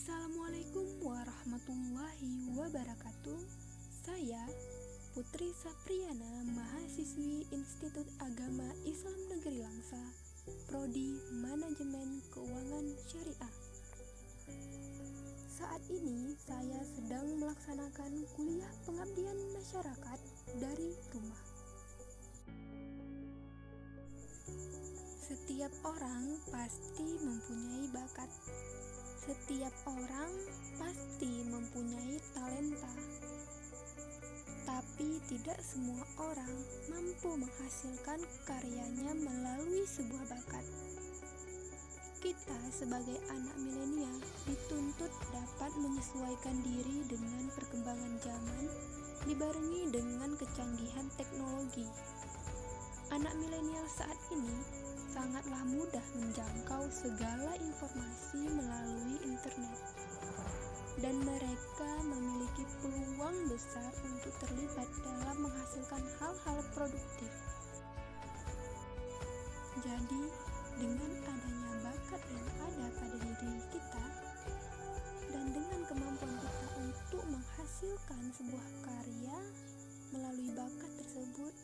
Assalamualaikum warahmatullahi wabarakatuh. Saya Putri Sapriana, mahasiswi Institut Agama Islam Negeri Langsa, Prodi Manajemen Keuangan Syariah. Saat ini saya sedang melaksanakan kuliah pengabdian masyarakat dari rumah. Setiap orang pasti mempunyai bakat. Setiap orang pasti mempunyai talenta. Tapi tidak semua orang mampu menghasilkan karyanya melalui sebuah bakat. Kita sebagai anak milenial dituntut dapat menyesuaikan diri dengan perkembangan zaman, dibarengi dengan kecanggihan teknologi. Anak milenial saat ini sangatlah mudah menjangkau segala informasi melalui internet, dan mereka memiliki peluang besar untuk terlibat dalam menghasilkan hal-hal produktif. Jadi, dengan adanya bakat yang ada pada diri kita, dan dengan kemampuan kita untuk menghasilkan sebuah karya melalui bakat tersebut,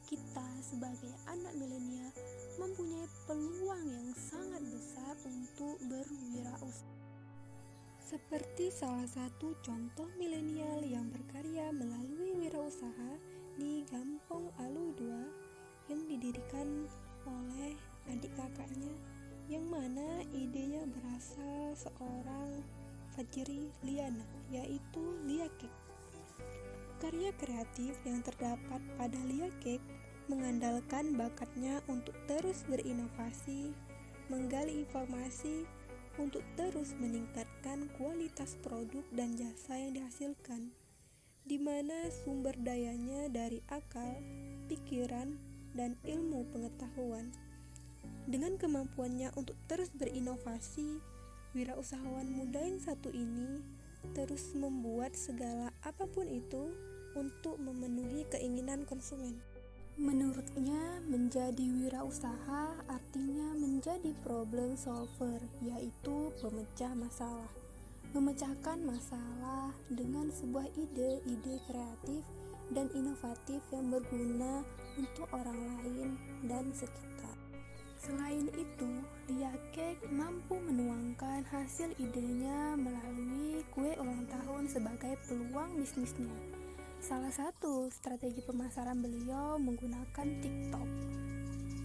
kita sebagai anak milenial mempunyai peluang yang sangat besar untuk berwirausaha. Seperti salah satu contoh milenial yang berkarya melalui wirausaha di Gampong Alu 2 yang didirikan oleh adik kakaknya, yang mana idenya berasal seorang Fajri Liana, yaitu Lia Cake. Karya kreatif yang terdapat pada Lia Cake mengandalkan bakatnya untuk terus berinovasi, menggali informasi, untuk terus meningkatkan kualitas produk dan jasa yang dihasilkan, di mana sumber dayanya dari akal, pikiran, dan ilmu pengetahuan. Dengan kemampuannya untuk terus berinovasi, wirausahawan muda yang satu ini terus membuat segala apapun itu untuk memenuhi keinginan konsumen. Menurutnya, menjadi wirausaha artinya menjadi problem solver, yaitu pemecah masalah. Memecahkan masalah dengan sebuah ide-ide kreatif dan inovatif yang berguna untuk orang lain dan sekitar. Selain itu, Lia Cake mampu menuangkan hasil idenya melalui kue ulang tahun sebagai peluang bisnisnya. Salah satu strategi pemasaran beliau menggunakan TikTok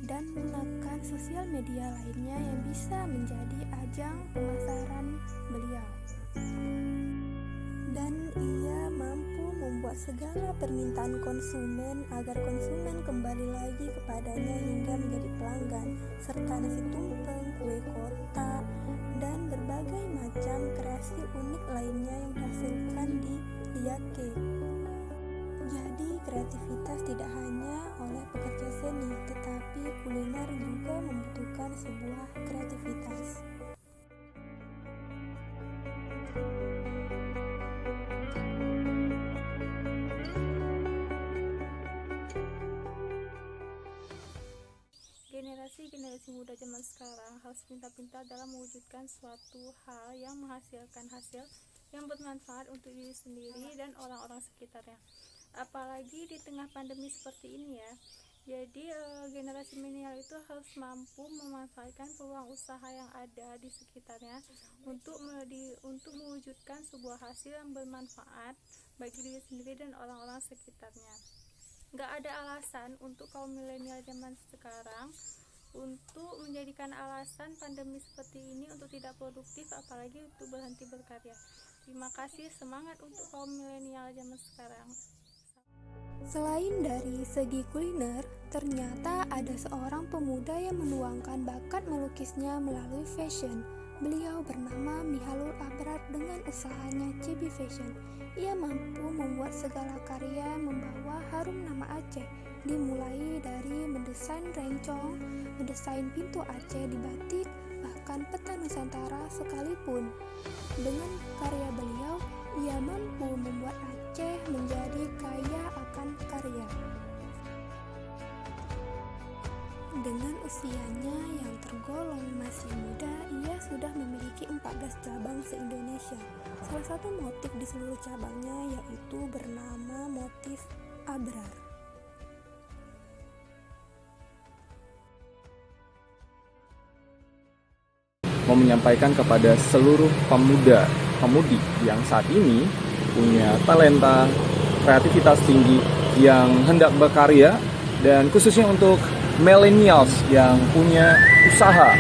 dan menggunakan sosial media lainnya yang bisa menjadi ajang pemasaran beliau. Dan ia mampu membuat segala permintaan konsumen agar konsumen kembali lagi kepadanya hingga menjadi pelanggan, serta nasi tumpeng, kue kotak, dan berbagai macam kreasi unik lainnya yang dihasilkan di Lia Cake. Jadi kreativitas tidak hanya oleh pekerja seni, tetapi kuliner juga membutuhkan sebuah kreativitas. Generasi muda zaman sekarang harus pintar-pintar dalam mewujudkan suatu hal yang menghasilkan hasil yang bermanfaat untuk diri sendiri dan orang-orang sekitarnya. Apalagi di tengah pandemi seperti ini ya. Jadi generasi milenial itu harus mampu memanfaatkan peluang usaha yang ada di sekitarnya untuk mewujudkan sebuah hasil yang bermanfaat bagi diri sendiri dan orang-orang sekitarnya. Gak ada alasan untuk kaum milenial zaman sekarang untuk menjadikan alasan pandemi seperti ini untuk tidak produktif, apalagi untuk berhenti berkarya. Terima kasih, semangat untuk kaum milenial zaman sekarang. Selain dari segi kuliner, ternyata ada seorang pemuda yang menuangkan bakat melukisnya melalui fashion. Beliau bernama Mihalul Abrar dengan usahanya CB Fashion. Ia mampu membuat segala karya membawa harum nama Aceh, dimulai dari mendesain rencong, mendesain pintu Aceh di batik, bahkan peta Nusantara sekalipun. Dengan karya beliau, ia mampu membuat Aceh menjadi kaya akan karya. Dengan usianya yang termasuk tergolong masih muda, ia sudah memiliki 14 cabang se-Indonesia. Salah satu motif di seluruh cabangnya yaitu bernama motif Abrar. Mau menyampaikan kepada seluruh pemuda-pemudi yang saat ini punya talenta, kreativitas tinggi, yang hendak berkarya, dan khususnya untuk millennials yang punya usaha.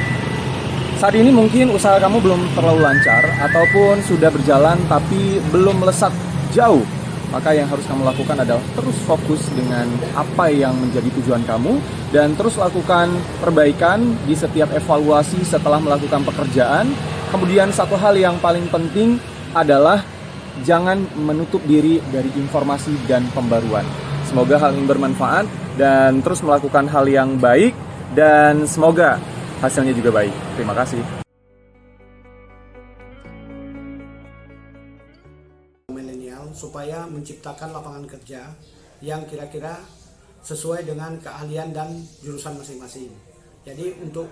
Saat ini mungkin usaha kamu belum terlalu lancar ataupun sudah berjalan tapi belum melesat jauh. Maka yang harus kamu lakukan adalah terus fokus dengan apa yang menjadi tujuan kamu dan terus lakukan perbaikan di setiap evaluasi setelah melakukan pekerjaan. Kemudian satu hal yang paling penting adalah jangan menutup diri dari informasi dan pembaruan. Semoga hal ini bermanfaat dan terus melakukan hal yang baik dan semoga hasilnya juga baik. Terima kasih. Milenial supaya menciptakan lapangan kerja yang kira-kira sesuai dengan keahlian dan jurusan masing-masing. Jadi untuk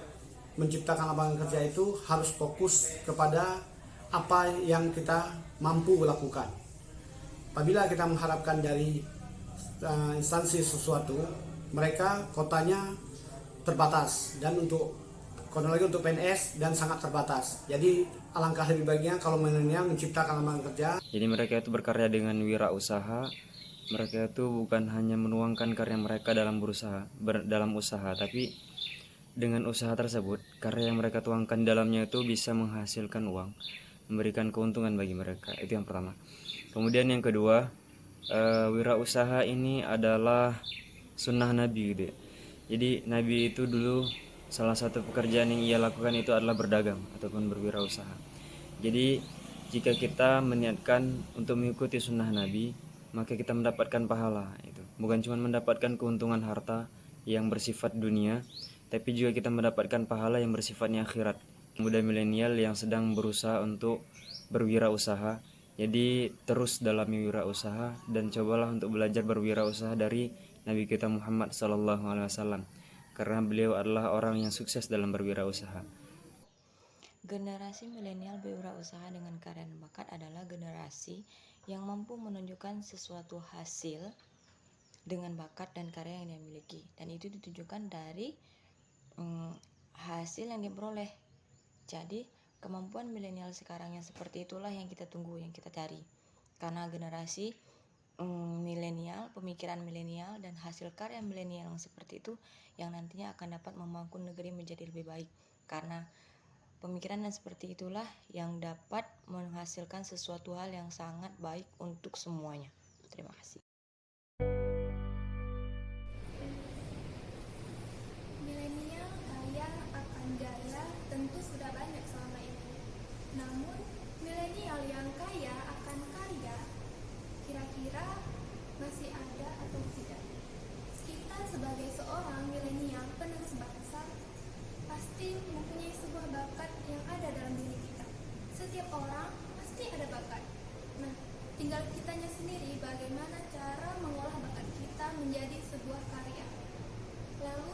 menciptakan lapangan kerja itu harus fokus kepada apa yang kita mampu lakukan. Apabila kita mengharapkan dari instansi sesuatu, mereka kotanya terbatas dan untuk PNS dan sangat terbatas. Jadi alangkah lebih baiknya kalau milenial menciptakan lapangan kerja. Jadi mereka itu berkarya dengan wirausaha. Mereka itu bukan hanya menuangkan karya mereka dalam usaha, tapi dengan usaha tersebut, karya yang mereka tuangkan dalamnya itu bisa menghasilkan uang, memberikan keuntungan bagi mereka. Itu yang pertama. Kemudian yang kedua, wirausaha ini adalah sunnah Nabi gitu ya. Jadi Nabi itu dulu salah satu pekerjaan yang ia lakukan itu adalah berdagang ataupun berwirausaha. Jadi jika kita meniatkan untuk mengikuti sunnah Nabi, maka kita mendapatkan pahala itu. Bukan cuma mendapatkan keuntungan harta yang bersifat dunia, tapi juga kita mendapatkan pahala yang bersifatnya akhirat. Muda milenial yang sedang berusaha untuk berwirausaha, jadi terus dalam wirausaha dan cobalah untuk belajar berwirausaha dari Nabi kita Muhammad SAW, karena beliau adalah orang yang sukses dalam berwirausaha. Generasi milenial berwirausaha dengan karya dan bakat adalah generasi yang mampu menunjukkan sesuatu hasil dengan bakat dan karya yang dia miliki, dan itu ditunjukkan dari hasil yang diperoleh. Jadi kemampuan milenial sekarang yang seperti itulah yang kita tunggu, yang kita cari, karena generasi milenial, pemikiran milenial dan hasil karya milenial yang seperti itu yang nantinya akan dapat membangun negeri menjadi lebih baik, karena pemikiran yang seperti itulah yang dapat menghasilkan sesuatu hal yang sangat baik untuk semuanya. Terima kasih. Milenial kaya akan gaya tentu sudah banyak selama ini. Namun, milenial yang kaya akan karya kira-kira masih ada atau tidak? Kita sebagai seorang milenial penerus bangsa pasti mempunyai sebuah bakat yang ada dalam diri kita. Setiap orang pasti ada bakat. Nah, tinggal kitanya sendiri bagaimana cara mengolah bakat kita menjadi sebuah karya. Lalu,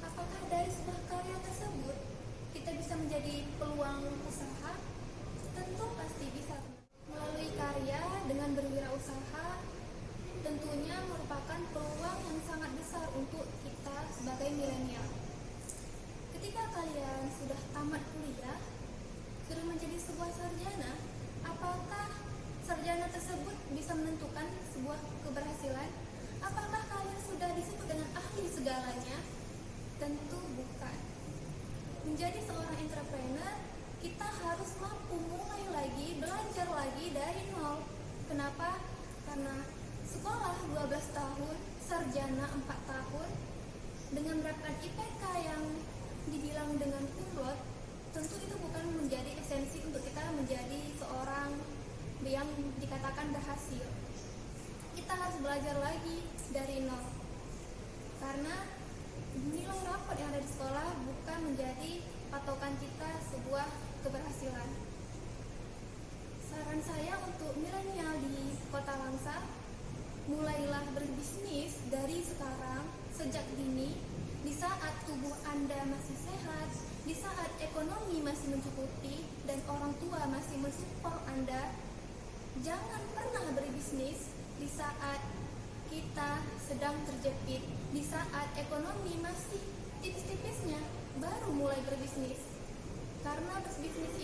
apakah dari sebuah karya tersebut kita bisa menjadi peluang usaha? Tentu pasti bisa. Melalui karya dengan berwirausaha tentunya merupakan peluang yang sangat besar untuk kita sebagai milenial. Ketika kalian sudah tamat kuliah, sudah menjadi sebuah sarjana, apakah sarjana tersebut bisa menentukan sebuah keberhasilan? Apakah kalian sudah disebut dengan ahli segalanya? Tentu bukan. Menjadi seorang entrepreneur, kita harus mampu mulai lagi, belajar lagi dari nol. Kenapa? Karena sekolah 12 tahun, sarjana 4 tahun, dengan mendapatkan IPK yang dibilang dengan kumlot, tentu itu bukan menjadi esensi untuk kita menjadi seorang yang dikatakan berhasil. Kita harus belajar lagi dari nol, karena nilai rapot yang ada di sekolah bukan menjadi patokan kita sebuah keberhasilan. Saran saya untuk milenial di Kota Langsa, mulailah berbisnis dari sekarang, sejak dini, di saat tubuh Anda masih sehat, di masih mencukupi dan orang tua masih mensupport Anda, jangan pernah berbisnis di saat kita sedang terjepit, di saat ekonomi masih tipis-tipisnya, baru mulai berbisnis. Karena berbisnis